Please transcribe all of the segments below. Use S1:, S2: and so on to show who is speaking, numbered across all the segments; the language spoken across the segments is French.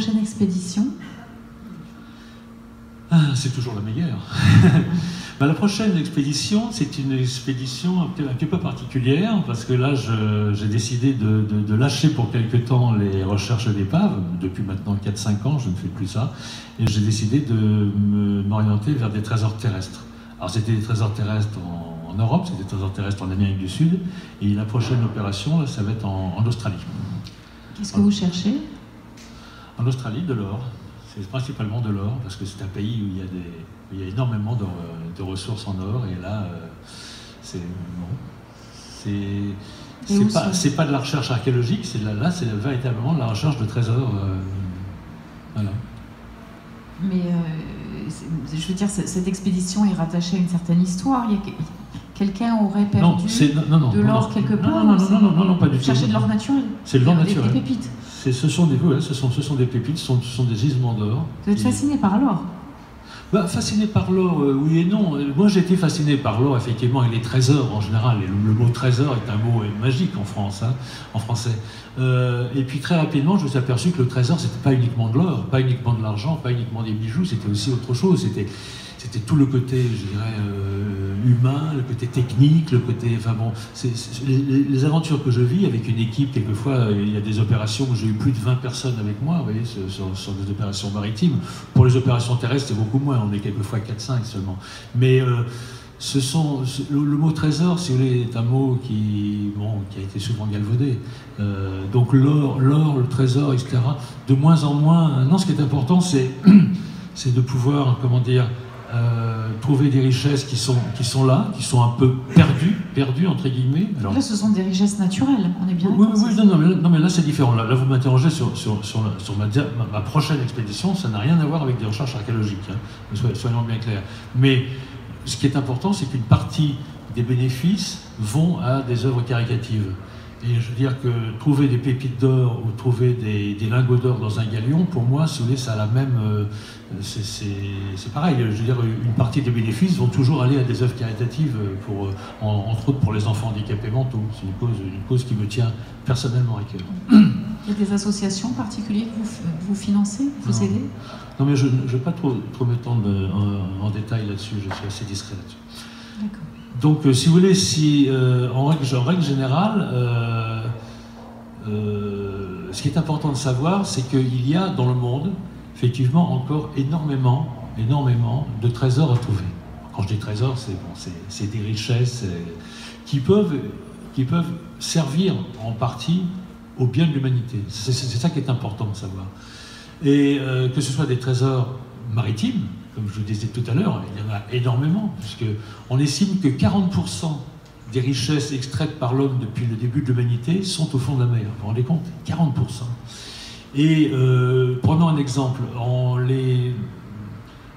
S1: prochaine expédition?
S2: C'est toujours la meilleure. La prochaine expédition, c'est une expédition un petit peu particulière, parce que là, j'ai décidé de lâcher pour quelque temps les recherches d'épaves. Depuis maintenant 4-5 ans, je ne fais plus ça. Et j'ai décidé de m'orienter vers des trésors terrestres. Alors, c'était des trésors terrestres en Europe, c'était des trésors terrestres en Amérique du Sud. Et la prochaine opération, là, ça va être en Australie.
S1: Qu'est-ce que vous cherchez?
S2: En Australie, de l'or. C'est principalement de l'or, parce que c'est un pays où il y a énormément de ressources en or, et là, c'est pas de la recherche archéologique, c'est véritablement de la recherche de trésors. Voilà.
S1: Mais je veux dire, cette expédition est rattachée à une certaine histoire. Quelqu'un aurait perdu de l'or quelque part?
S2: Non, pas du tout.
S1: Chercher de l'or naturel?
S2: C'est de l'or naturel.
S1: Des pépites?
S2: Ce sont des pépites, ce sont des gisements d'or.
S1: Vous êtes fasciné par l'or?
S2: Fasciné par l'or, oui et non. Moi, j'ai été fasciné par l'or, effectivement, et les trésors en général. Et le mot trésor est un mot magique en France, en français. Et puis très rapidement, je me suis aperçu que le trésor, c'était pas uniquement de l'or, pas uniquement de l'argent, pas uniquement des bijoux, c'était aussi autre chose. C'était tout le côté, je dirais, humain, le côté technique, le côté... Enfin bon, les aventures que je vis avec une équipe, quelquefois, il y a des opérations où j'ai eu plus de 20 personnes avec moi, vous voyez, sur des opérations maritimes. Pour les opérations terrestres, c'est beaucoup moins, on est quelquefois 4-5 seulement. Mais le mot trésor, si vous voulez, est un mot qui a été souvent galvaudé. Donc l'or, le trésor, etc. De moins en moins... Non, ce qui est important, c'est de pouvoir, comment dire... trouver des richesses qui sont là, qui sont un peu perdues entre guillemets.
S1: Alors, là, ce sont des richesses naturelles, on est bien d'accord.
S2: Oui, non, mais là c'est différent. Là, vous m'interrogez sur ma prochaine expédition, ça n'a rien à voir avec des recherches archéologiques, soyons bien clairs. Mais ce qui est important, c'est qu'une partie des bénéfices vont à des œuvres caritatives. Et je veux dire que trouver des pépites d'or ou trouver des lingots d'or dans un galion, pour moi, si vous voulez, ça a la même... c'est pareil, je veux dire, une partie des bénéfices vont toujours aller à des œuvres caritatives, entre autres pour les enfants handicapés mentaux. C'est une cause qui me tient personnellement à cœur.
S1: Il y a des associations particulières que vous financez, vous aidez?
S2: Non, mais je ne vais pas trop m'étendre en détail là-dessus, je suis assez discret là-dessus.
S1: D'accord.
S2: Donc, si vous voulez, en règle générale, ce qui est important de savoir, c'est qu'il y a dans le monde, effectivement, encore énormément de trésors à trouver. Quand je dis trésors, c'est des richesses qui peuvent servir en partie au bien de l'humanité. C'est ça qui est important de savoir. Et que ce soit des trésors maritimes, comme je vous disais tout à l'heure, il y en a énormément, puisqu'on estime que 40% des richesses extraites par l'homme depuis le début de l'humanité sont au fond de la mer. Vous vous rendez compte? 40%. Et prenons un exemple.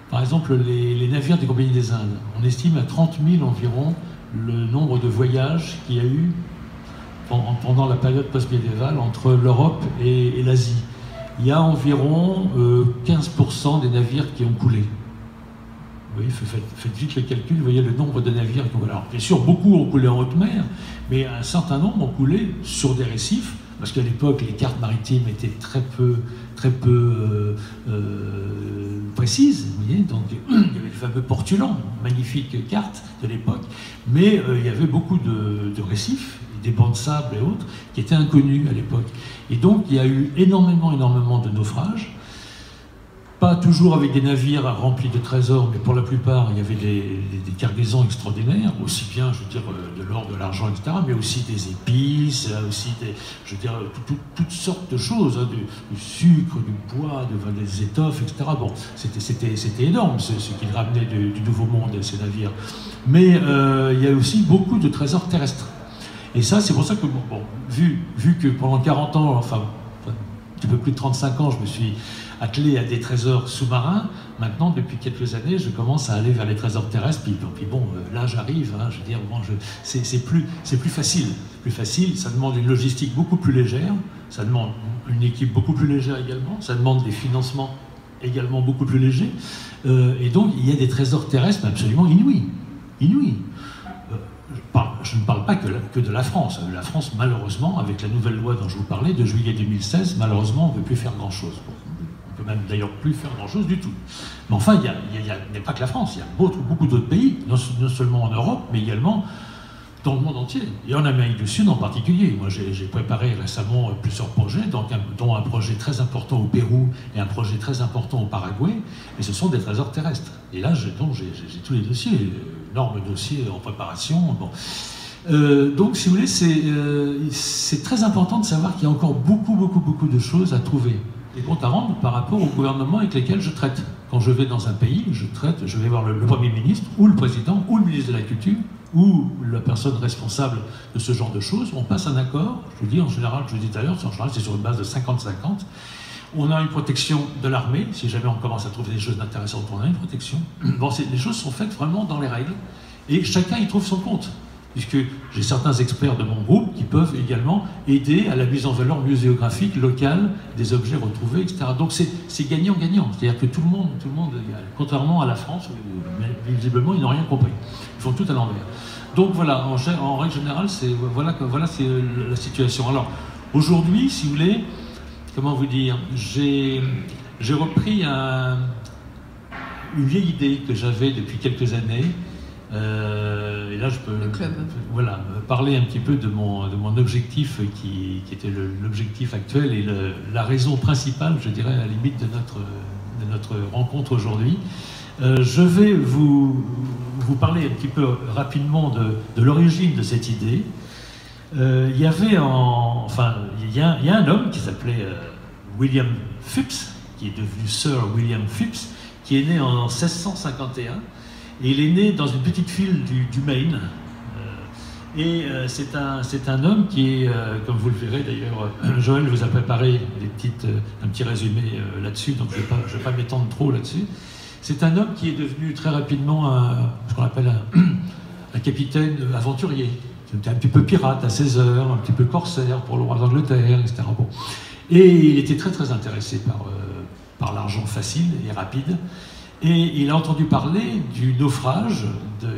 S2: Par exemple, les navires des compagnies des Indes, on estime à 30 000 environ le nombre de voyages qu'il y a eu pendant la période post-médiévale entre l'Europe et l'Asie. Il y a environ 15% des navires qui ont coulé. Vous voyez, faites vite le calcul, vous voyez le nombre de navires qui ont coulé. Alors, bien sûr, beaucoup ont coulé en haute mer, mais un certain nombre ont coulé sur des récifs, parce qu'à l'époque, les cartes maritimes étaient très peu précises. Vous voyez, donc il y avait le fameux Portulan, magnifique carte de l'époque, mais il y avait beaucoup de récifs, des bancs de sable et autres, qui étaient inconnus à l'époque. Et donc, il y a eu énormément de naufrages. Pas toujours avec des navires remplis de trésors, mais pour la plupart, il y avait des cargaisons extraordinaires, aussi bien, je veux dire, de l'or, de l'argent, etc., mais aussi des épices, aussi toutes sortes de choses, hein, du sucre, du bois, des étoffes, etc. Bon, c'était énorme, ce qu'ils ramenaient du Nouveau Monde, ces navires. Mais il y a aussi beaucoup de trésors terrestres. Et ça, c'est pour ça que, vu que pendant 40 ans, enfin, un petit peu plus de 35 ans, je me suis attelé à des trésors sous-marins. Maintenant, depuis quelques années, je commence à aller vers les trésors terrestres. Puis bon, là, j'arrive. Hein, je veux dire, c'est plus facile. Plus facile. Ça demande une logistique beaucoup plus légère. Ça demande une équipe beaucoup plus légère également. Ça demande des financements également beaucoup plus légers. Et donc, il y a des trésors terrestres absolument inouïs. Je ne parle pas que de la France. La France, malheureusement, avec la nouvelle loi dont je vous parlais, de juillet 2016, malheureusement, on ne peut plus faire grand-chose. peut même d'ailleurs plus faire grand-chose du tout. Mais enfin, il n'y a pas que la France, il y a beaucoup d'autres pays, non seulement en Europe, mais également dans le monde entier, et en Amérique du Sud en particulier. Moi, j'ai préparé récemment plusieurs projets, dont un projet très important au Pérou et un projet très important au Paraguay, et ce sont des trésors terrestres. Et là, j'ai tous les dossiers, énormes dossiers en préparation. Bon. Donc, si vous voulez, c'est très important de savoir qu'il y a encore beaucoup de choses à trouver et compte à rendre par rapport au gouvernement avec lesquels je traite. Quand je vais dans un pays, je vais voir le Premier ministre, ou le Président, ou le ministre de la Culture, ou la personne responsable de ce genre de choses. On passe un accord, je vous dis en général, je vous dis tout à l'heure, c'est sur une base de 50-50. On a une protection de l'armée, si jamais on commence à trouver des choses intéressantes, on a une protection. Bon, les choses sont faites vraiment dans les règles, et chacun y trouve son compte. Puisque j'ai certains experts de mon groupe qui peuvent également aider à la mise en valeur muséographique locale des objets retrouvés, etc. Donc c'est gagnant-gagnant. C'est-à-dire que tout le monde, contrairement à la France, visiblement, ils n'ont rien compris. Ils font tout à l'envers. Donc voilà, en règle générale, voilà c'est la situation. Alors, aujourd'hui, si vous voulez, comment vous dire, j'ai repris une vieille idée que j'avais depuis quelques années. Et là, je peux parler un petit peu de mon objectif qui était l'objectif actuel et la raison principale, je dirais, à la limite de notre rencontre aujourd'hui. Je vais vous parler un petit peu rapidement de l'origine de cette idée. Il y a un homme qui s'appelait William Phips, qui est devenu Sir William Phips, qui est né en 1651. Et il est né dans une petite ville du Maine. C'est un homme qui est, comme vous le verrez d'ailleurs, Joël vous a préparé un petit résumé là-dessus, donc je ne vais pas m'étendre trop là-dessus. C'est un homme qui est devenu très rapidement ce qu'on appelle un capitaine aventurier. C'était un petit peu pirate à 16 heures, un petit peu corsaire pour le roi d'Angleterre, etc. Bon. Et il était très intéressé par l'argent facile et rapide. Et il a entendu parler du naufrage,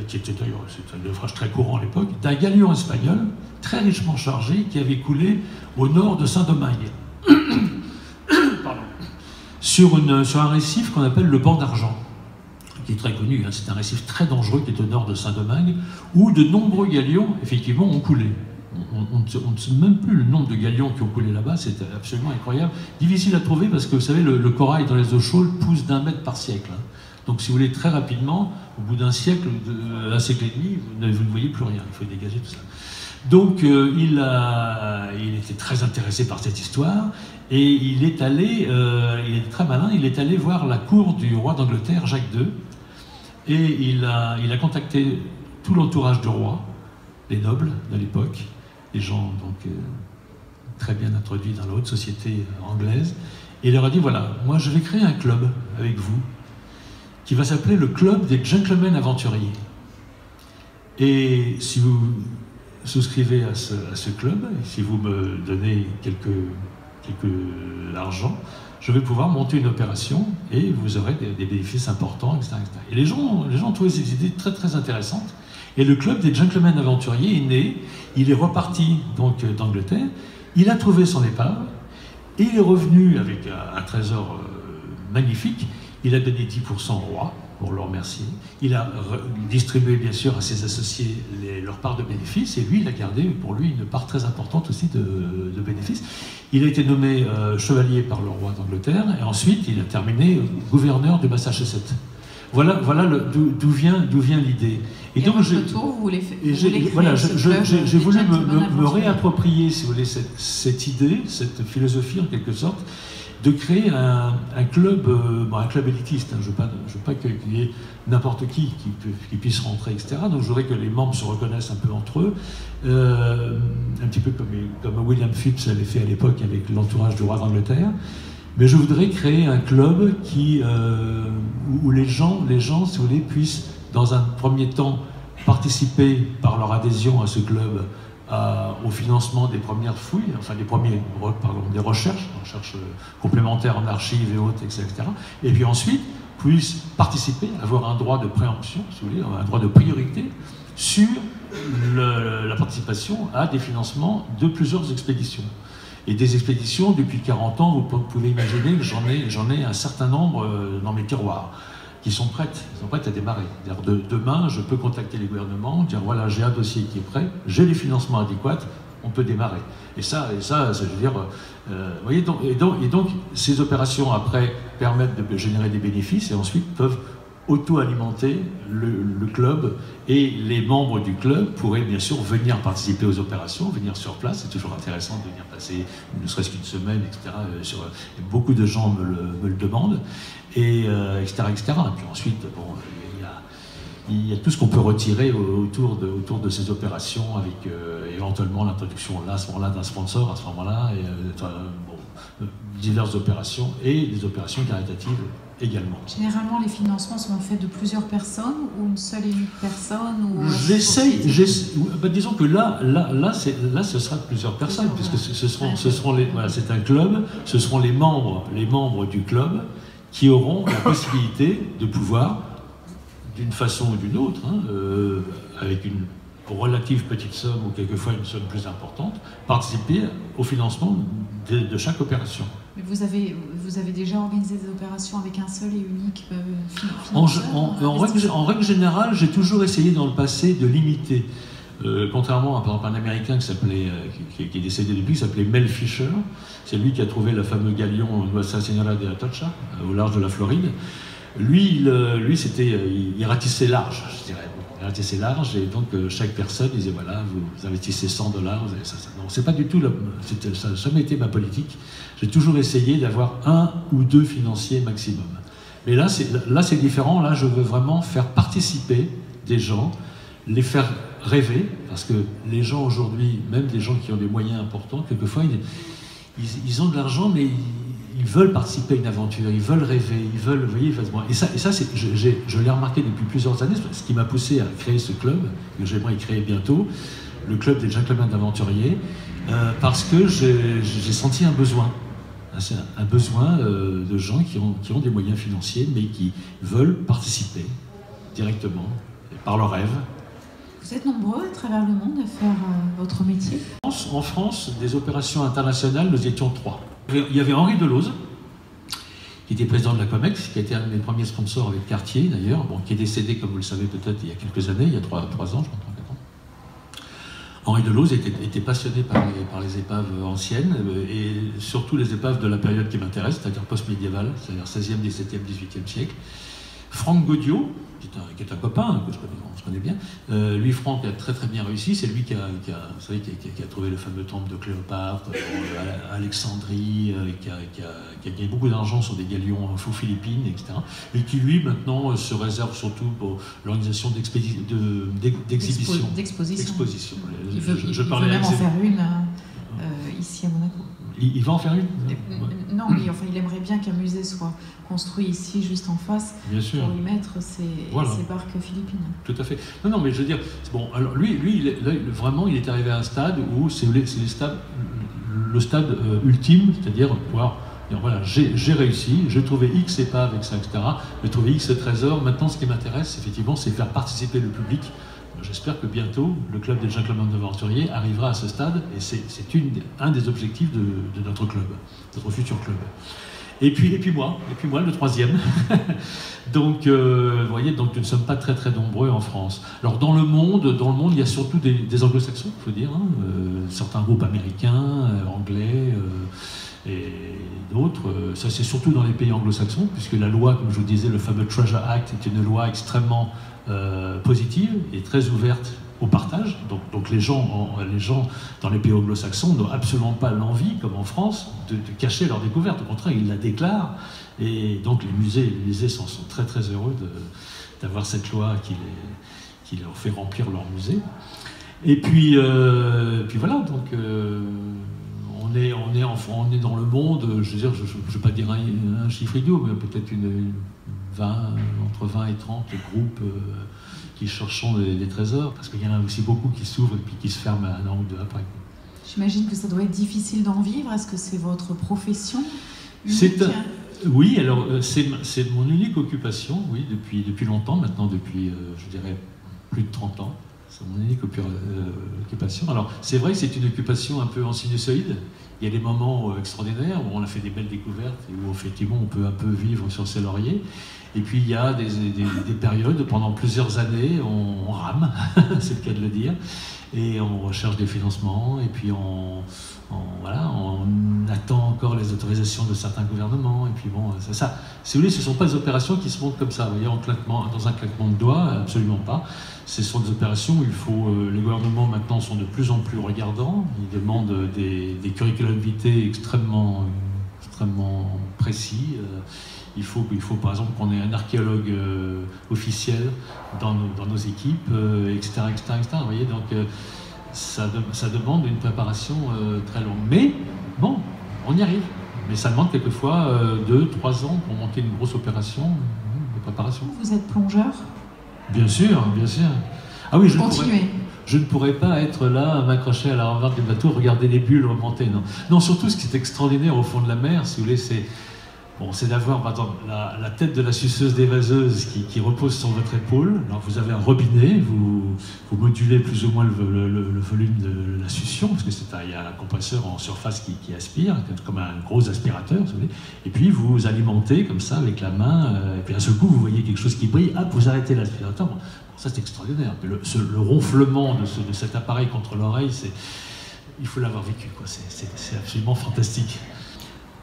S2: qui était d'ailleurs un naufrage très courant à l'époque, d'un galion espagnol très richement chargé qui avait coulé au nord de Saint-Domingue, sur un récif qu'on appelle le Banc d'Argent, qui est très connu. Hein. C'est un récif très dangereux qui est au nord de Saint-Domingue, où de nombreux galions, effectivement, ont coulé. On ne sait même plus le nombre de galions qui ont coulé là-bas, c'est absolument incroyable. Difficile à trouver parce que, vous savez, le corail dans les eaux chaudes pousse d'1 mètre par siècle. Hein. Donc, si vous voulez, très rapidement, au bout d'un siècle, un siècle et demi, vous ne voyez plus rien. Il faut dégager tout ça. Donc, il était très intéressé par cette histoire et il est très malin, il est allé voir la cour du roi d'Angleterre, Jacques II, et il a contacté tout l'entourage du roi, les nobles de l'époque, les gens donc très bien introduits dans la haute société anglaise, et il leur a dit, voilà, moi je vais créer un club avec vous, qui va s'appeler le Club des Gentlemen Aventuriers. Et si vous souscrivez à ce club, et si vous me donnez quelques argent, je vais pouvoir monter une opération et vous aurez des bénéfices importants, etc., etc. Et les gens ont trouvé ces idées très intéressantes. Et le Club des Gentlemen Aventuriers est né, il est reparti donc d'Angleterre, il a trouvé son épave, et il est revenu avec un trésor magnifique. Il a donné 10% au roi pour le remercier. Il a distribué bien sûr à ses associés leur part de bénéfices, et lui il a gardé pour lui une part très importante aussi de bénéfices. Il a été nommé chevalier par le roi d'Angleterre, et ensuite il a terminé gouverneur de Massachusetts. Voilà d'où vient l'idée.
S1: Et donc j'ai
S2: voulu me réapproprier, si vous voulez, cette idée, cette philosophie en quelque sorte, de créer un club élitiste. Hein. Je ne veux pas qu'il y ait n'importe qui puisse rentrer, etc. Donc je voudrais que les membres se reconnaissent un peu entre eux, un petit peu comme William Phips l'avait fait à l'époque avec l'entourage du roi d'Angleterre. Mais je voudrais créer un club où les gens, si vous voulez, puissent, dans un premier temps, participer par leur adhésion à ce club au financement des premières fouilles, enfin des recherches complémentaires en archives et autres, etc. Et puis ensuite, puissent participer, avoir un droit de préemption, si vous voulez, un droit de priorité sur la participation à des financements de plusieurs expéditions. Et des expéditions, depuis 40 ans, vous pouvez imaginer que j'en ai un certain nombre dans mes tiroirs, qui sont prêtes à démarrer. Demain, je peux contacter les gouvernements, dire voilà, j'ai un dossier qui est prêt, j'ai les financements adéquats, on peut démarrer. Et ça je veux dire, voyez, donc, ces opérations, après, permettent de générer des bénéfices et ensuite peuvent auto-alimenter le club, et les membres du club pourraient bien sûr venir participer aux opérations, venir sur place. C'est toujours intéressant de venir passer ne serait-ce qu'une semaine, etc. Beaucoup de gens me le demandent, et etc., etc. Et puis ensuite, bon, il y a tout ce qu'on peut retirer autour de ces opérations, avec éventuellement l'introduction là, à ce moment-là, d'un sponsor, à ce moment-là, et diverses opérations, et des opérations caritatives également.
S1: Généralement, les financements sont faits de plusieurs personnes, ou une seule et unique personne, ou...
S2: Disons que là, ce sera plusieurs personnes, puisque c'est un club, ce seront les membres du club qui auront la possibilité de pouvoir, d'une façon ou d'une autre, avec une relative petite somme ou quelquefois une somme plus importante, participer au financement de chaque opération.
S1: Mais vous avez déjà organisé des opérations avec un seul et unique financeur?
S2: En règle générale, j'ai toujours essayé dans le passé de limiter. Contrairement à, par exemple, un Américain qui est décédé depuis, qui s'appelait Mel Fisher. C'est lui qui a trouvé le fameux galion Nuestra Señora de Atocha, au large de la Floride. Lui, il ratissait large, je dirais. Il ratissait large, et donc chaque personne disait voilà, vous investissez $100, vous avez ça. Non, c'est pas du tout, ça n'a jamais été ma politique. J'ai toujours essayé d'avoir 1 ou 2 financiers maximum. Mais là, c'est différent. Là, je veux vraiment faire participer des gens, les faire rêver, parce que les gens aujourd'hui, même des gens qui ont des moyens importants, quelquefois, ils ont de l'argent, mais ils veulent participer à une aventure, ils veulent rêver, ils veulent, vous voyez, et ça je l'ai remarqué depuis plusieurs années, ce qui m'a poussé à créer ce club, que j'aimerais créer bientôt, le club des gentlemen d'aventuriers, parce que j'ai senti un besoin de gens qui ont des moyens financiers, mais qui veulent participer directement, par leurs rêves.
S1: Vous êtes nombreux à travers le monde à faire votre métier?
S2: En France, des opérations internationales, nous étions 3. Il y avait Henri Deleuze, qui était président de la COMEX, qui a été un de mes premiers sponsors avec Cartier d'ailleurs, qui est décédé, comme vous le savez peut-être, il y a quelques années, il y a 3 ans, je crois, 4 ans. Henri Deleuze était passionné par les épaves anciennes, et surtout les épaves de la période qui m'intéresse, c'est-à-dire post-médiévale, c'est-à-dire 16e, 17e, 18e siècle. Franck Gaudiot, qui est un copain que je connais bien, lui, Franck, a très très bien réussi. C'est lui qui a trouvé le fameux temple de Cléopâtre, Alexandrie, qui a gagné beaucoup d'argent sur des galions aux Philippines, etc. Et qui, lui, maintenant, se réserve surtout pour l'organisation d'exhibitions.
S1: D'expositions. Il veut même en faire une ici à Monaco.
S2: Il va en faire une?
S1: Non, mais enfin, il aimerait bien qu'un musée soit construit ici, juste en face,
S2: bien sûr,
S1: pour y mettre ses barques philippines.
S2: Tout à fait. Non, mais je veux dire, bon, alors lui vraiment, il est arrivé à un stade où c'est le stade ultime, c'est-à-dire pouvoir dire, voilà, j'ai réussi, j'ai trouvé X épaves avec ça, etc. J'ai trouvé X trésors. Maintenant, ce qui m'intéresse, effectivement, c'est faire participer le public. J'espère que bientôt, le club des gentlemen d'aventuriers arrivera à ce stade, et c'est un des objectifs de notre club, notre futur club. Et puis moi, le 3e. Donc, vous voyez, donc nous ne sommes pas très très nombreux en France. Alors dans le monde, il y a surtout des anglo-saxons, il faut dire, certains groupes américains, anglais, et d'autres. Ça, c'est surtout dans les pays anglo-saxons, puisque la loi, comme je vous disais, le fameux Treasure Act, est une loi extrêmement positive et très ouverte au partage. Donc les gens dans les pays anglo-saxons n'ont absolument pas l'envie, comme en France, de cacher leur découverte. Au contraire, ils la déclarent. Et donc les musées sont très très heureux d'avoir cette loi qui leur fait remplir leur musée. Et puis voilà, donc on est dans le monde, je veux dire, je ne vais pas dire un chiffre idiot, mais peut-être entre 20 et 30 groupes qui cherchent des trésors, parce qu'il y en a aussi beaucoup qui s'ouvrent et puis qui se ferment un an ou deux après.
S1: J'imagine que ça doit être difficile d'en vivre. Est-ce que c'est votre profession?
S2: Oui, alors c'est mon unique occupation, oui, depuis longtemps maintenant, depuis, je dirais, plus de 30 ans. C'est mon unique occupation. Alors, c'est vrai que c'est une occupation un peu en sinusoïde. Il y a des moments extraordinaires où on a fait des belles découvertes et où effectivement on peut un peu vivre sur ses lauriers. Et puis il y a des périodes, pendant plusieurs années, on rame, c'est le cas de le dire, et on recherche des financements, et puis on attend encore les autorisations de certains gouvernements, et puis bon, ça si vous voulez, ce ne sont pas des opérations qui se montent comme ça, vous voyez, dans un claquement de doigts, absolument pas. Ce sont des opérations où les gouvernements maintenant sont de plus en plus regardants, ils demandent des curriculum vitae extrêmement précis. Il faut par exemple qu'on ait un archéologue officiel dans nos équipes, etc., etc. Vous voyez, donc ça demande une préparation très longue. Mais bon, on y arrive. Mais ça demande quelquefois 2-3 ans pour monter une grosse opération de préparation.
S1: Vous êtes plongeur ?
S2: Bien sûr, bien sûr. Ah oui, je ne pourrais pas être là, m'accrocher à la rambarde du bateau, regarder les bulles remonter. Non, surtout ce qui est extraordinaire au fond de la mer, si vous voulez, c'est d'avoir par exemple la tête de la suceuse des vaseuses qui repose sur votre épaule. Alors vous avez un robinet, vous modulez plus ou moins le volume de la succion, parce qu'il y a un compresseur en surface qui aspire, comme un gros aspirateur, si vous voulez. Et puis vous alimentez comme ça avec la main, et puis à ce coup vous voyez quelque chose qui brille, hop, vous arrêtez l'aspirateur. Bon, ça c'est extraordinaire. Le ronflement de cet appareil contre l'oreille, il faut l'avoir vécu, quoi. C'est absolument fantastique.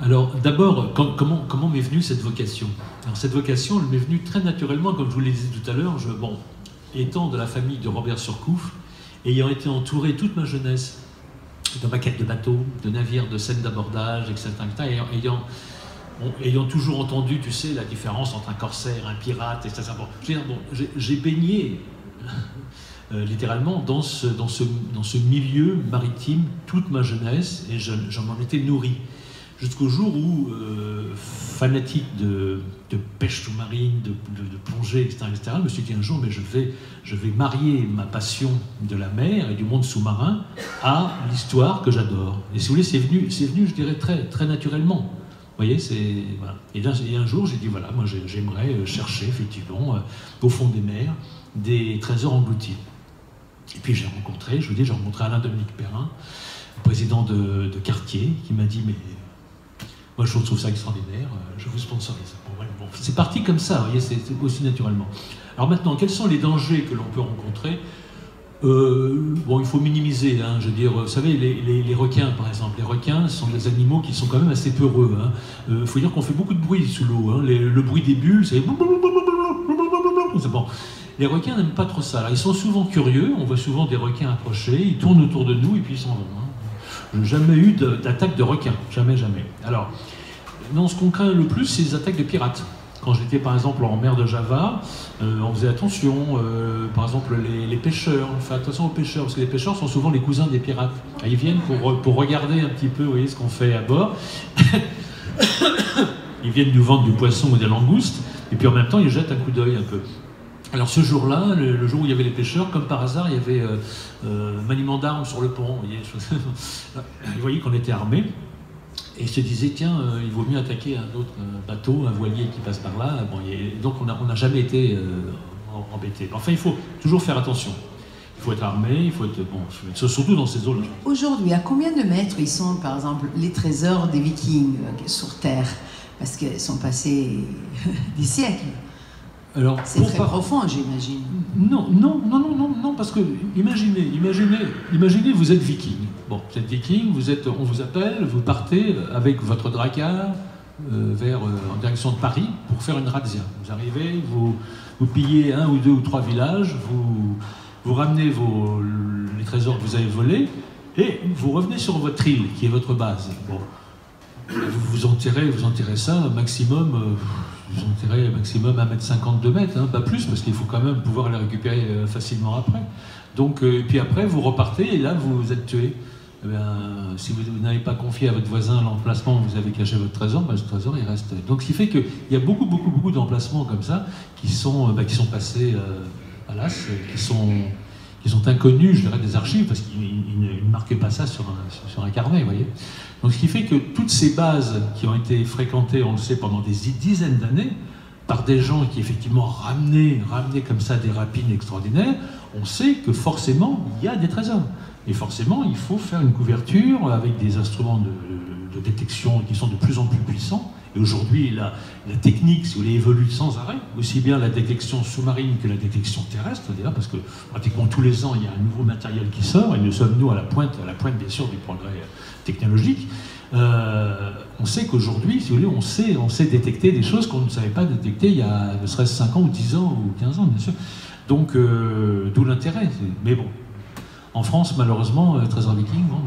S2: Alors d'abord, comment m'est venue cette vocation? Alors cette vocation, elle m'est venue très naturellement, comme je vous l'ai dit tout à l'heure, étant de la famille de Robert Surcouf, ayant été entouré toute ma jeunesse de maquettes de bateaux, de navires, de scènes d'abordage, etc., ayant toujours entendu, tu sais, la différence entre un corsaire, un pirate, etc. J'ai baigné littéralement dans ce milieu maritime toute ma jeunesse, et j'en étais nourri. Jusqu'au jour où, fanatique de pêche sous-marine, de plongée, etc., je me suis dit un jour, mais je vais marier ma passion de la mer et du monde sous-marin à l'histoire que j'adore. Et si vous voulez, c'est venu, je dirais, très, très naturellement. Vous voyez, voilà. Et un jour, j'ai dit, voilà, moi j'aimerais chercher, effectivement, au fond des mers, des trésors engloutis. Et puis j'ai rencontré Alain-Dominique Perrin, président de Cartier, qui m'a dit, mais moi je trouve ça extraordinaire, je vous sponsorise. Bon, c'est parti comme ça, vous voyez, c'est aussi naturellement. Alors maintenant, quels sont les dangers que l'on peut rencontrer? Il faut minimiser, hein, je veux dire, vous savez, les requins par exemple, les requins sont des animaux qui sont quand même assez peureux. Il faut dire qu'on fait beaucoup de bruit sous l'eau, hein. Le bruit des bulles, c'est bon. Les requins n'aiment pas trop ça. Alors, ils sont souvent curieux, on voit souvent des requins approcher, ils tournent autour de nous et puis ils s'en vont. Hein. Je n'ai jamais eu d'attaque de requins, jamais. Alors, non, ce qu'on craint le plus, c'est les attaques de pirates. Quand j'étais par exemple en mer de Java, on faisait attention, par exemple les pêcheurs, on fait attention aux pêcheurs, parce que les pêcheurs sont souvent les cousins des pirates. Ils viennent pour regarder un petit peu, vous voyez, ce qu'on fait à bord. Ils viennent nous vendre du poisson ou des langoustes, et puis en même temps ils jettent un coup d'œil un peu. Alors ce jour-là, le jour où il y avait les pêcheurs, comme par hasard, il y avait maniement d'armes sur le pont. Vous voyez qu'on était armés. Et ils se disaient, tiens, il vaut mieux attaquer un autre bateau, un voilier qui passe par là. Bon, donc on n'a jamais été embêtés. Enfin, il faut toujours faire attention. Il faut être armé, il faut être surtout dans ces eaux-là.
S3: Aujourd'hui, à combien de mètres ils sont, par exemple, les trésors des Vikings sur Terre? Parce qu'ils sont passés des siècles. C'est très profond, j'imagine.
S2: Non, parce que imaginez, vous êtes viking. Bon, vous êtes viking, on vous appelle, vous partez avec votre dracard en direction de Paris pour faire une razzia. Vous arrivez, vous pillez 1 ou 2 ou 3 villages, vous ramenez les trésors que vous avez volés et vous revenez sur votre île qui est votre base. Bon, vous enterrez ça maximum. Vous enterrez maximum 1,50 m, 2 mètres, hein, pas plus, parce qu'il faut quand même pouvoir les récupérer facilement après. Donc, puis après, vous repartez et là, vous êtes tué. Eh bien, si vous n'avez pas confié à votre voisin l'emplacement où vous avez caché votre trésor, ce trésor, il reste. Donc, ce qui fait qu'il y a beaucoup d'emplacements comme ça qui sont passés à l'as, qui sont inconnus, je dirais, des archives, parce qu'ils ne marquaient pas ça sur un carnet, vous voyez. Donc ce qui fait que toutes ces bases qui ont été fréquentées, on le sait, pendant des dizaines d'années, par des gens qui effectivement ramenaient comme ça des rapines extraordinaires, on sait que forcément il y a des trésors. Et forcément il faut faire une couverture avec des instruments de détection qui sont de plus en plus puissants. Et aujourd'hui la technique, si vous voulez, évolue sans arrêt, aussi bien la détection sous-marine que la détection terrestre, d'ailleurs, parce que pratiquement tous les ans il y a un nouveau matériel qui sort, et nous sommes nous à la pointe bien sûr du progrès technologique. On sait qu'aujourd'hui, si vous voulez, on sait détecter des choses qu'on ne savait pas détecter il y a ne serait-ce 5 ans ou 10 ans ou 15 ans, bien sûr. Donc, d'où l'intérêt. Mais bon, en France, malheureusement, Trésor Viking, bon,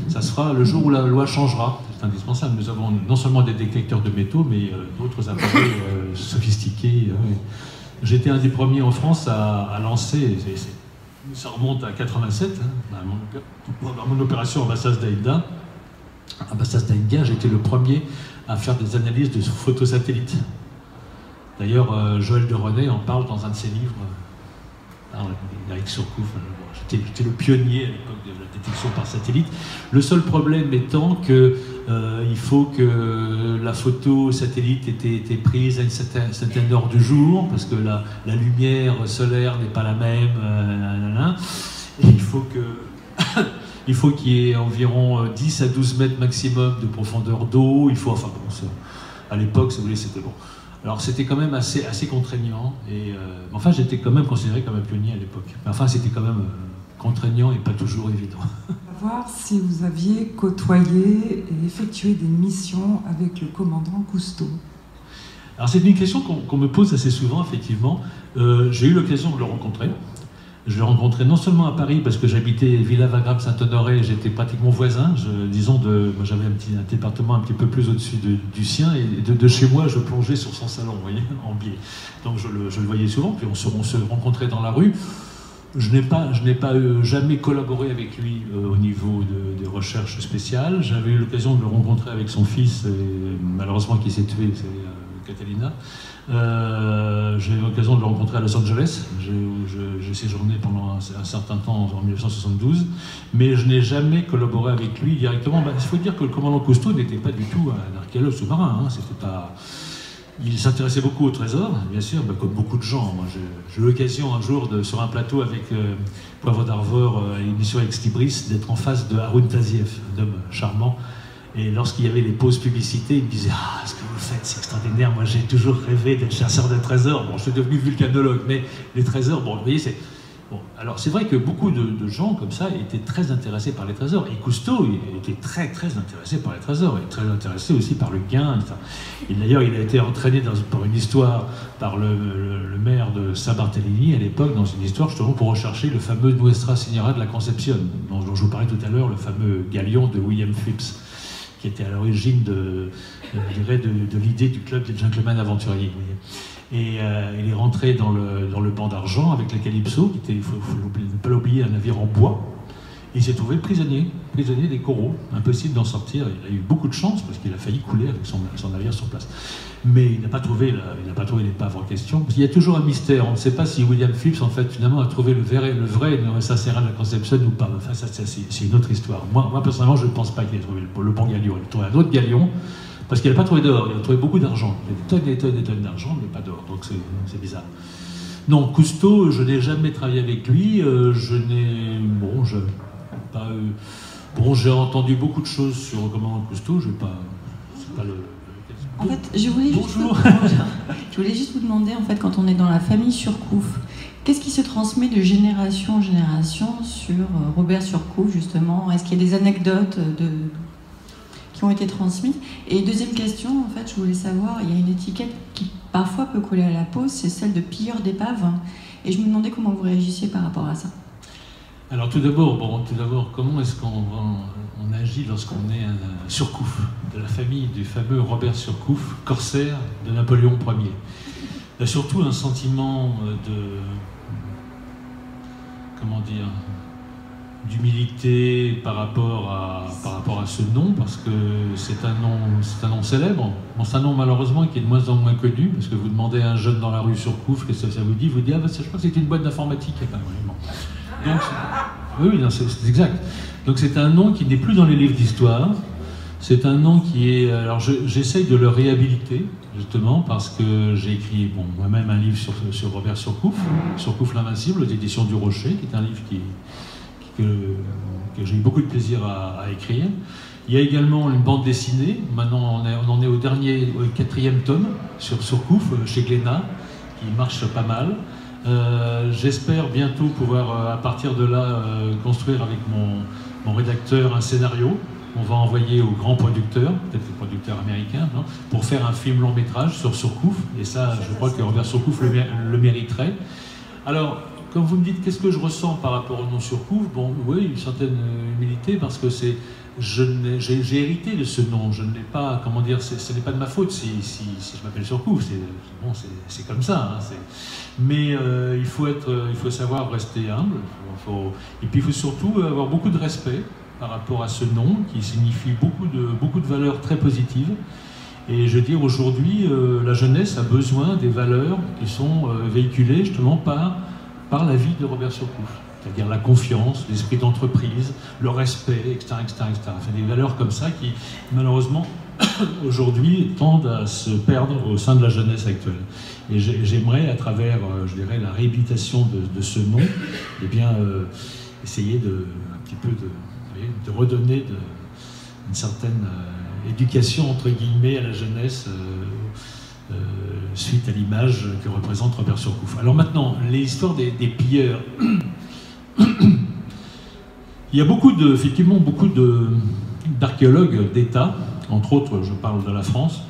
S2: ça se fera le jour où la loi changera. C'est indispensable. Nous avons non seulement des détecteurs de métaux, mais d'autres appareils sophistiqués. J'étais un des premiers en France à lancer, ça remonte à 87, mon opération Ambassade d'Aïda. Ambassade d'Aïda, j'étais le premier à faire des analyses de photosatellites. D'ailleurs, Joël de René en parle dans un de ses livres, avec Surcouf. J'étais le pionnier à l'époque de la détection par satellite. Le seul problème étant que il faut que la photo satellite était prise à une certaine heure du jour, parce que la lumière solaire n'est pas la même. Et il faut qu'il y ait environ 10 à 12 mètres maximum de profondeur d'eau. Enfin bon, à l'époque, si vous voulez, c'était bon. Alors c'était quand même assez contraignant. Et enfin, j'étais quand même considéré comme un pionnier à l'époque. Mais enfin, c'était quand même contraignant et pas toujours évident.
S4: On va voir si vous aviez côtoyé et effectué des missions avec le commandant Cousteau.
S2: Alors c'est une question qu'on me pose assez souvent, effectivement. J'ai eu l'occasion de le rencontrer. Je l'ai rencontré non seulement à Paris, parce que j'habitais Villa-Vagrave-Saint-Honoré, j'étais pratiquement voisin, moi j'avais un département un petit peu plus au-dessus du sien, et de chez moi, je plongeais sur son salon, vous voyez, en biais. Donc je le voyais souvent, puis on se rencontrait dans la rue. Je n'ai pas jamais collaboré avec lui au niveau des recherches spéciales. J'avais eu l'occasion de le rencontrer avec son fils, malheureusement qui s'est tué, c'est Catalina. J'ai eu l'occasion de le rencontrer à Los Angeles. J'ai séjourné pendant un certain temps en 1972, mais je n'ai jamais collaboré avec lui directement. Il faut dire que le commandant Cousteau n'était pas du tout un archéologue sous-marin. Il s'intéressait beaucoup au trésor, bien sûr, comme beaucoup de gens. Moi, j'ai eu l'occasion un jour, sur un plateau avec Poivre d'Arvor, à l'émission Ex Libris, d'être en face de Haroun Taziev, un homme charmant. Et lorsqu'il y avait les pauses publicité, il me disait « Ah, ce que vous faites, c'est extraordinaire. Moi, j'ai toujours rêvé d'être chasseur de trésors. Bon, je suis devenu vulcanologue, mais les trésors, bon, vous voyez, c'est... » Bon, alors c'est vrai que beaucoup de gens comme ça étaient très intéressés par les trésors. Et Cousteau était très intéressé par les trésors, et très intéressé aussi par le gain. Et d'ailleurs, il a été entraîné par une histoire par le maire de Saint-Barthélemy à l'époque, dans une histoire justement pour rechercher le fameux Nuestra Señora de la Concepción, dont je vous parlais tout à l'heure, le fameux galion de William Phipps, qui était à l'origine de l'idée du club des gentlemen aventuriers. Et il est rentré dans le banc d'argent avec la Calypso, qui était, il faut ne pas l'oublier, un navire en bois. Et il s'est trouvé prisonnier des coraux, impossible d'en sortir. Il a eu beaucoup de chance parce qu'il a failli couler avec son navire sur place. Mais il n'a pas trouvé l'épave en question. Parce qu'il y a toujours un mystère. On ne sait pas si William Phipps, en fait, finalement, a trouvé le vrai Nuestra Señora de la Concepción ou pas. Enfin, ça, c'est une autre histoire. Moi, personnellement, je ne pense pas qu'il ait trouvé le bon galion. Il a trouvé un autre galion. Parce qu'il n'a pas trouvé d'or, il a trouvé beaucoup d'argent. Il y a des tonnes d'argent, mais pas d'or, donc c'est bizarre. Non, Cousteau, je n'ai jamais travaillé avec lui, j'ai entendu beaucoup de choses sur le commandant Cousteau, c'est pas le...
S5: En fait, je voulais juste vous demander, en fait, quand on est dans la famille Surcouf, qu'est-ce qui se transmet de génération en génération sur Robert Surcouf, justement? Est-ce qu'il y a des anecdotes qui ont été transmises? Et deuxième question, en fait, je voulais savoir, il y a une étiquette qui parfois peut coller à la peau, c'est celle de pilleur d'épave. Et je me demandais comment vous réagissiez par rapport à ça.
S2: Alors tout d'abord, comment est-ce qu'on agit lorsqu'on est un Surcouf, de la famille du fameux Robert Surcouf, corsaire de Napoléon Ier? Il y a surtout un sentiment d'humilité par rapport à ce nom, parce que c'est un nom célèbre. Bon, c'est un nom malheureusement qui est de moins en moins connu, parce que vous demandez à un jeune dans la rue Surcouf, qu'est-ce que ça vous dit? Vous dites, je crois que c'est une boîte d'informatique. Donc, oui, c'est exact. Donc c'est un nom qui n'est plus dans les livres d'histoire, C'est un nom qui est... Alors j'essaye de le réhabiliter, justement, parce que j'ai écrit moi-même un livre sur Robert Surcouf, Surcouf l'Invincible, aux éditions du Rocher, qui est un livre que j'ai eu beaucoup de plaisir à écrire. Il y a également une bande dessinée, maintenant on en est au 4e tome, sur Surcouf, chez Glénat, qui marche pas mal. J'espère bientôt pouvoir, à partir de là, construire avec mon rédacteur un scénario. On va envoyer aux grands producteurs, peut-être les producteurs américains, non, pour faire un film long métrage sur Surcouf. Et ça, je crois que Robert Surcouf le mériterait. Alors, quand vous me dites qu'est-ce que je ressens par rapport au nom Surcouf, bon, oui, une certaine humilité, parce que j'ai hérité de ce nom. Je ne l'ai pas, comment dire, ce n'est pas de ma faute si je m'appelle Surcouf. C'est comme ça. Hein, mais il faut savoir rester humble. Et puis il faut surtout avoir beaucoup de respect par rapport à ce nom qui signifie beaucoup de valeurs très positives. Et je veux dire, aujourd'hui, la jeunesse a besoin des valeurs qui sont véhiculées justement par la vie de Robert Surcouf. C'est-à-dire la confiance, l'esprit d'entreprise, le respect, etc., etc., etc. Enfin, des valeurs comme ça qui, malheureusement, aujourd'hui, tendent à se perdre au sein de la jeunesse actuelle. Et j'aimerais, à travers, je dirais, la réhabilitation de ce nom, eh bien, essayer un petit peu de redonner une certaine éducation, entre guillemets, à la jeunesse suite à l'image que représente Robert Surcouf. Alors maintenant, les histoires des pilleurs. Il y a effectivement beaucoup d'archéologues d'État, entre autres, je parle de la France,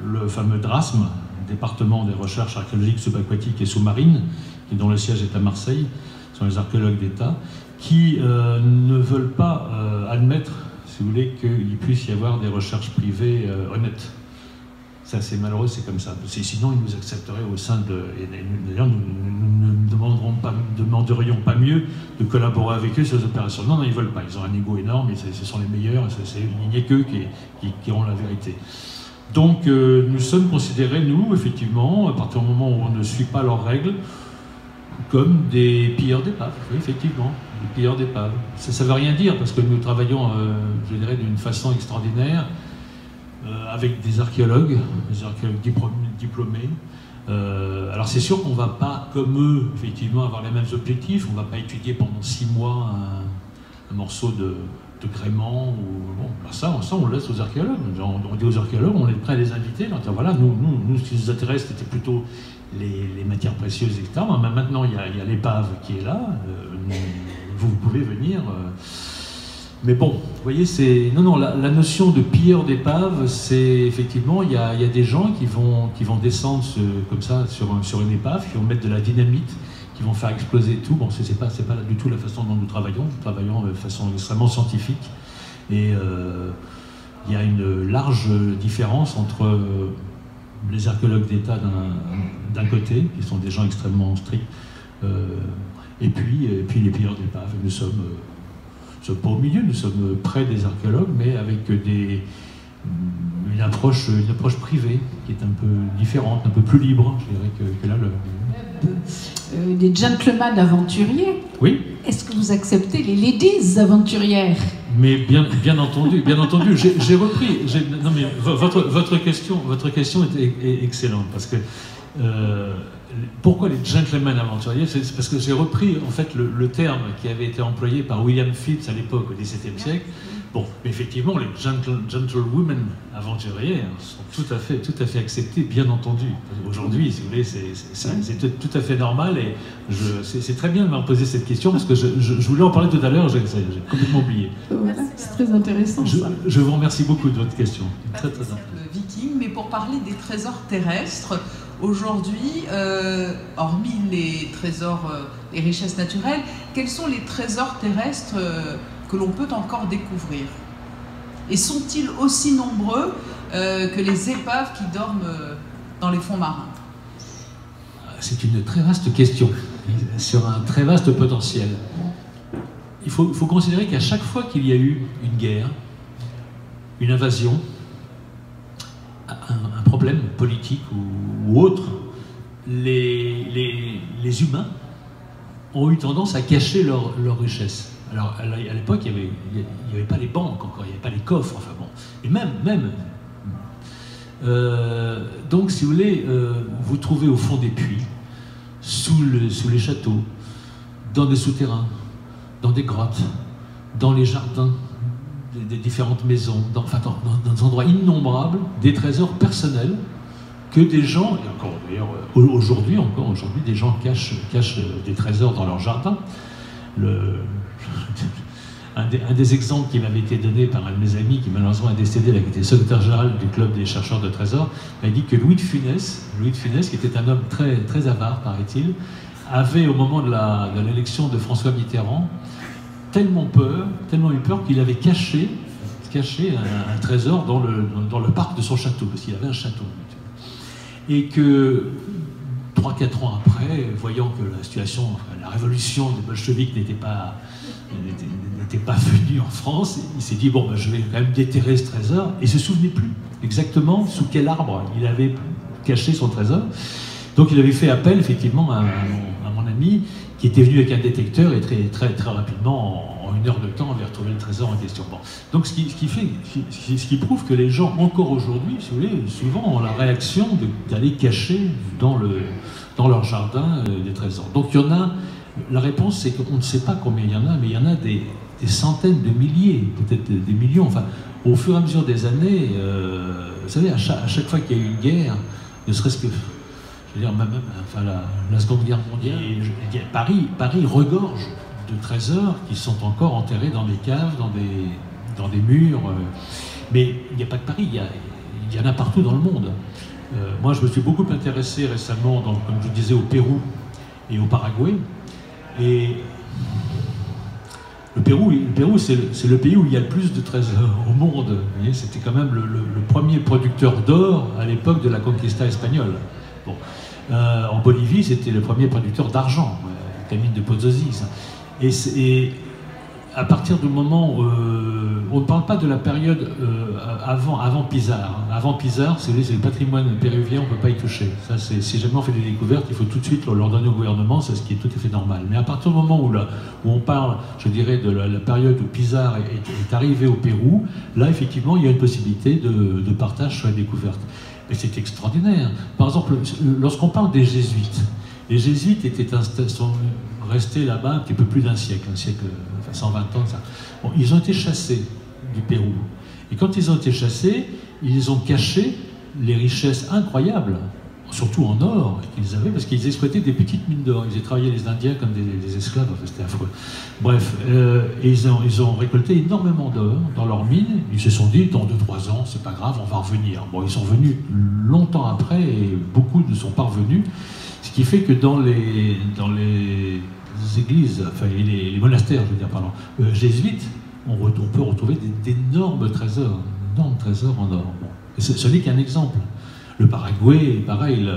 S2: le fameux DRASM, département des recherches archéologiques subaquatiques et sous-marines, dont le siège est à Marseille, sont les archéologues d'État, qui ne veulent pas admettre, si vous voulez, qu'il puisse y avoir des recherches privées honnêtes. Ça, c'est malheureux, c'est comme ça. Sinon, ils nous accepteraient au sein de... D'ailleurs, nous ne demanderions pas mieux de collaborer avec eux sur les opérations. Non, ils ne veulent pas. Ils ont un ego énorme, et ce sont les meilleurs, il n'y a qu'eux qui ont la vérité. Donc, nous sommes considérés, nous, effectivement, à partir du moment où on ne suit pas leurs règles, comme des pilleurs d'épaves. Oui, effectivement, des pilleurs d'épaves. Ça ne veut rien dire, parce que nous travaillons, je dirais, d'une façon extraordinaire, avec des archéologues diplômés. Alors c'est sûr qu'on ne va pas, comme eux, effectivement, avoir les mêmes objectifs. On ne va pas étudier pendant 6 mois un morceau de gréement. Ça, on le laisse aux archéologues. On dit aux archéologues, on est prêt à les inviter. Donc, voilà, nous, ce qui nous intéresse, c'était plutôt les matières précieuses, etc. Mais maintenant, il y a l'épave qui est là. Vous pouvez venir... Mais bon, vous voyez, la notion de pilleur d'épave, c'est effectivement, il y a des gens qui vont descendre comme ça sur une épave, qui vont mettre de la dynamite, qui vont faire exploser tout. Bon, c'est pas du tout la façon dont nous travaillons de façon extrêmement scientifique. Et il y a une large différence entre les archéologues d'État d'un côté, qui sont des gens extrêmement stricts, et puis les pilleurs d'épave. Nous sommes pas au milieu, nous sommes près des archéologues, mais avec une approche privée qui est un peu différente, un peu plus libre, je dirais, que là.
S1: Des gentlemen aventuriers.
S2: Oui.
S1: Est-ce que vous acceptez les ladies aventurières?
S2: Mais bien entendu, j'ai repris. Non mais votre question est excellente, parce que pourquoi les gentlemen aventuriers? C'est parce que j'ai repris en fait le terme qui avait été employé par William Phips à l'époque, au XVIIe siècle. Bon, mais effectivement, les gentlewomen aventuriers sont tout à fait acceptés, bien entendu. Aujourd'hui, si vous voulez, c'est tout à fait normal, et c'est très bien de m'en poser cette question, parce que je voulais en parler tout à l'heure, j'ai complètement oublié.
S1: Voilà, c'est très intéressant.
S2: Je vous remercie beaucoup de votre question. Très intéressant.
S6: Viking, mais pour parler des trésors terrestres, aujourd'hui, hormis les trésors, les richesses naturelles, quels sont les trésors terrestres que l'on peut encore découvrir? Et sont-ils aussi nombreux que les épaves qui dorment dans les fonds marins?
S2: C'est une très vaste question, sur un très vaste potentiel. Il faut considérer qu'à chaque fois qu'il y a eu une guerre, une invasion, un problème politique ou autre, les humains ont eu tendance à cacher leur richesse. Alors, à l'époque, il n'y avait pas les banques encore, il n'y avait pas les coffres, enfin bon. Et même donc, si vous voulez, vous trouvez au fond des puits, sous les châteaux, dans des souterrains, dans des grottes, dans les jardins des différentes maisons, dans des endroits innombrables, des trésors personnels que des gens, et encore d'ailleurs aujourd'hui, des gens cachent des trésors dans leur jardin. Un des exemples qui m'avait été donné par un de mes amis qui malheureusement est décédé, là, qui était secrétaire général du club des chercheurs de trésors, m'a dit que Louis de Funès, qui était un homme très, très avare, paraît-il, avait au moment de l'élection de François Mitterrand tellement eu peur qu'il avait caché un trésor dans le parc de son château, parce qu'il avait un château. Et que 3-4 ans après, voyant que la situation, la révolution des bolcheviks n'était pas venue en France, il s'est dit, bon, ben, je vais quand même déterrer ce trésor, et il ne se souvenait plus exactement sous quel arbre il avait caché son trésor. Donc il avait fait appel effectivement à mon ami, qui était venu avec un détecteur, et très rapidement, en 1 heure de temps, on avait retrouvé le trésor en question. Bon. Donc ce qui prouve que les gens, encore aujourd'hui, si vous voulez, souvent ont la réaction d'aller cacher dans leur jardin des trésors. Donc il y en a, la réponse c'est qu'on ne sait pas combien il y en a, mais il y en a des centaines de milliers, peut-être des millions. Enfin, au fur et à mesure des années, vous savez, à chaque fois qu'il y a eu une guerre, ne serait-ce que, je veux dire, même enfin, la Seconde Guerre mondiale, Paris regorge de trésors qui sont encore enterrés dans des caves, dans des murs. Mais il n'y a pas que Paris, il y en a partout dans le monde. Moi, je me suis beaucoup intéressé récemment, comme je disais, au Pérou et au Paraguay. Et le Pérou, c'est le pays où il y a le plus de trésors au monde. C'était quand même le premier producteur d'or à l'époque de la conquista espagnole. Bon. En Bolivie, c'était le premier producteur d'argent, la mine de Pozozi. Et à partir du moment où on ne parle pas de la période avant Pizarre. Avant Pizarre, c'est le patrimoine péruvien, on ne peut pas y toucher. Ça, si jamais on fait des découvertes, il faut tout de suite leur donner au gouvernement, c'est ce qui est tout à fait normal. Mais à partir du moment où on parle, je dirais, de la période où Pizarre est arrivé au Pérou, là, effectivement, il y a une possibilité de partage sur la découverte. Et c'est extraordinaire. Par exemple, lorsqu'on parle des jésuites, les jésuites sont restés là-bas un petit peu plus d'un siècle, enfin 120 ans. Ça. Bon, ils ont été chassés du Pérou. Et quand ils ont été chassés, ils ont caché les richesses incroyables, surtout en or, qu'ils avaient, parce qu'ils exploitaient des petites mines d'or. Ils travaillaient les Indiens comme des esclaves, enfin, c'était affreux. Bref, et ils ont récolté énormément d'or dans leurs mines. Ils se sont dit, dans 2-3 ans, c'est pas grave, on va revenir. Bon, ils sont venus longtemps après, et beaucoup ne sont pas revenus. Ce qui fait que dans les églises, enfin les monastères, je veux dire, pardon, jésuites, on peut retrouver d'énormes trésors en or. Bon. Et ce n'est qu'un exemple. Le Paraguay, pareil,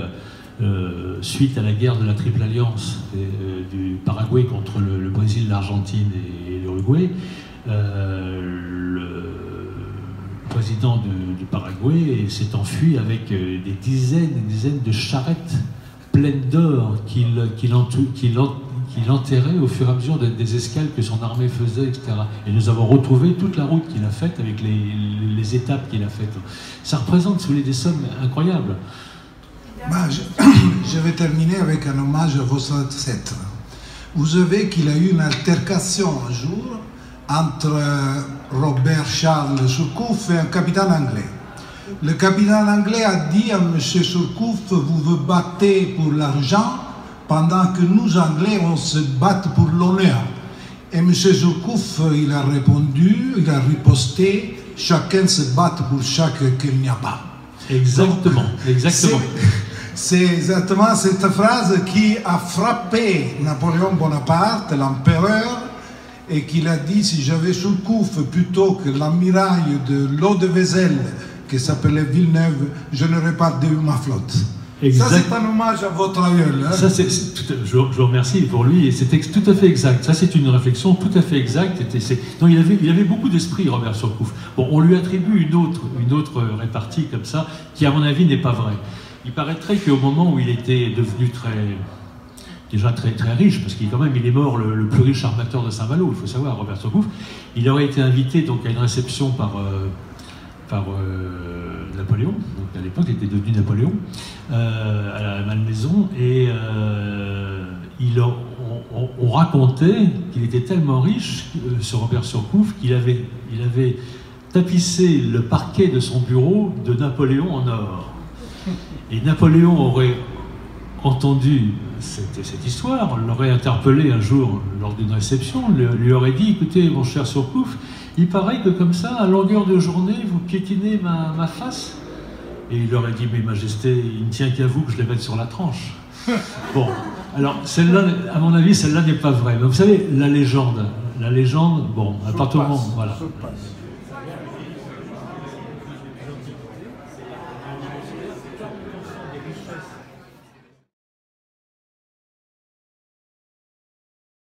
S2: suite à la guerre de la Triple Alliance du Paraguay contre le Brésil, l'Argentine et l'Uruguay, le président du Paraguay s'est enfui avec des dizaines et des dizaines de charrettes pleines d'or qu'il enterrait au fur et à mesure des escales que son armée faisait, etc. Et nous avons retrouvé toute la route qu'il a faite avec les étapes qu'il a faites. Ça représente, si vous voulez, des sommes incroyables.
S7: Bah, je vais terminer avec un hommage à vos ancêtres. Vous savez qu'il a eu une altercation un jour entre Robert Charles Surcouf et un capitaine anglais. Le capitaine anglais a dit à M. Surcouf, vous vous battez pour l'argent, pendant que nous, Anglais, on se bat pour l'honneur. Et M. Surcouf, il a répondu, il a riposté, chacun se bat pour chaque qu'il n'y a pas.
S2: Exactement, donc, exactement.
S7: C'est exactement cette phrase qui a frappé Napoléon Bonaparte, l'empereur, et qu'il a dit, si j'avais Surcouf plutôt que l'amiral de l'eau de Vézel, qui s'appelait Villeneuve, je n'aurais pas eu ma flotte. Exact. Ça, c'est un hommage à votre aïeul. Hein.
S2: Ça, je vous remercie pour lui, et c'est tout à fait exact. Ça, c'est une réflexion tout à fait exacte. Non, il avait beaucoup d'esprit, Robert Surcouf. Bon, on lui attribue une autre répartie comme ça, qui, à mon avis, n'est pas vraie. Il paraîtrait qu'au moment où il était devenu déjà très, très riche, parce qu'il il est mort le plus riche armateur de Saint-Malo, il faut savoir, Robert Surcouf. Il aurait été invité donc, à une réception par Napoléon, donc à l'époque il était devenu Napoléon, à la Malmaison, et on racontait qu'il était tellement riche, ce Robert Surcouf, qu'il avait tapissé le parquet de son bureau de Napoléon en or. Et Napoléon aurait entendu cette histoire, l'aurait interpellé un jour lors d'une réception, lui aurait dit, écoutez mon cher Surcouf, il paraît que comme ça, à longueur de journée, vous piétinez ma face. Et il leur a dit, mais Majesté, il ne tient qu'à vous que je les mette sur la tranche. Bon, alors celle-là, à mon avis, celle-là n'est pas vraie. Mais vous savez, la légende, bon, à partir du moment, voilà.